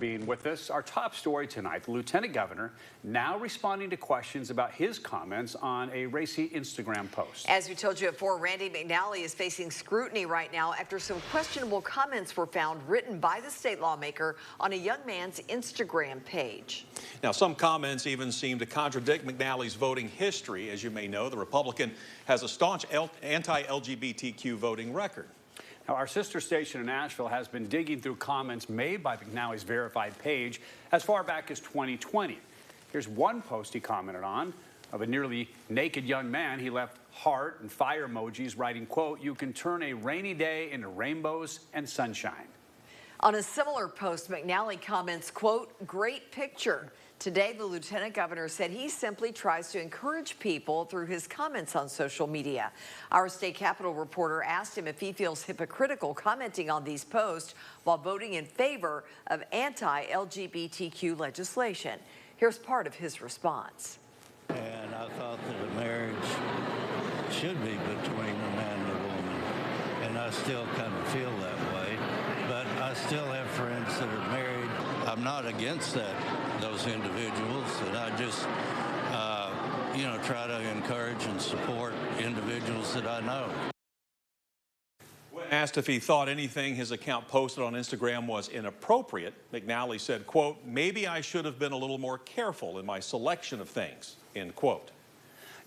being with us. Our top story tonight, the Lieutenant Governor now responding to questions about his comments on a racy Instagram post. As we told you before, Randy McNally is facing scrutiny right now after some questionable comments were found written by the state lawmaker on a young man's Instagram page. Now, some comments even seem to contradict McNally's voting history. As you may know, the Republican has a staunch anti-LGBTQ voting record. Now, our sister station in Nashville has been digging through comments made by McNally's verified page as far back as 2020. Here's one post he commented on of a nearly naked young man. He left heart and fire emojis, writing, quote, "You can turn a rainy day into rainbows and sunshine." On a similar post, McNally comments, quote, "Great picture." Today, the Lieutenant Governor said he simply tries to encourage people through his comments on social media. Our state capitol reporter asked him if he feels hypocritical commenting on these posts while voting in favor of anti-LGBTQ legislation. Here's part of his response. And I thought that a marriage should be between a man and a woman. And I still kind of feel that way. But I still have friends that are married. I'm not against those individuals, and I just, try to encourage and support individuals that I know. When asked if he thought anything his account posted on Instagram was inappropriate, McNally said, quote, "Maybe I should have been a little more careful in my selection of things," end quote.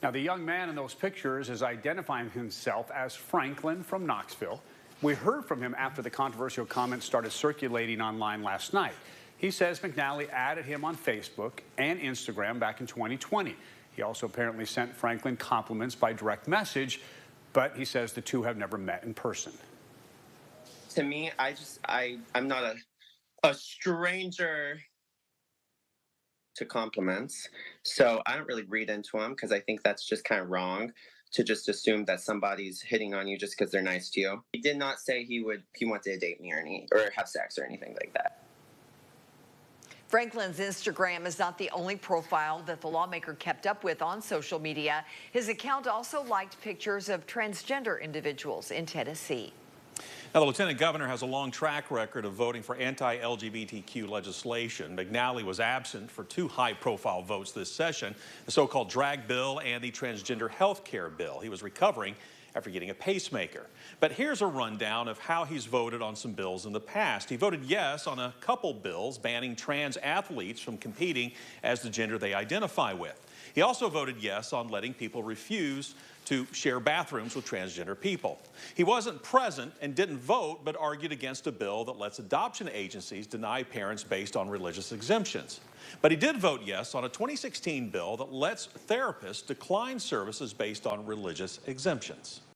Now, the young man in those pictures is identifying himself as Franklin from Knoxville. We heard from him after the controversial comments started circulating online last night. He says McNally added him on Facebook and Instagram back in 2020. He also apparently sent Franklin compliments by direct message, but he says the two have never met in person. To me, I'm not a stranger to compliments, so I don't really read into them because I think that's just kind of wrong to just assume that somebody's hitting on you just because they're nice to you. He did not say he wanted to date me or have sex or anything like that. Franklin's Instagram is not the only profile that the lawmaker kept up with on social media. His account also liked pictures of transgender individuals in Tennessee. Now, the Lieutenant Governor has a long track record of voting for anti-LGBTQ legislation. McNally was absent for two high-profile votes this session, the so-called drag bill and the transgender health care bill. He was recovering after getting a pacemaker. But here's a rundown of how he's voted on some bills in the past. He voted yes on a couple bills banning trans athletes from competing as the gender they identify with. He also voted yes on letting people refuse to share bathrooms with transgender people. He wasn't present and didn't vote, but argued against a bill that lets adoption agencies deny parents based on religious exemptions. But he did vote yes on a 2016 bill that lets therapists decline services based on religious exemptions.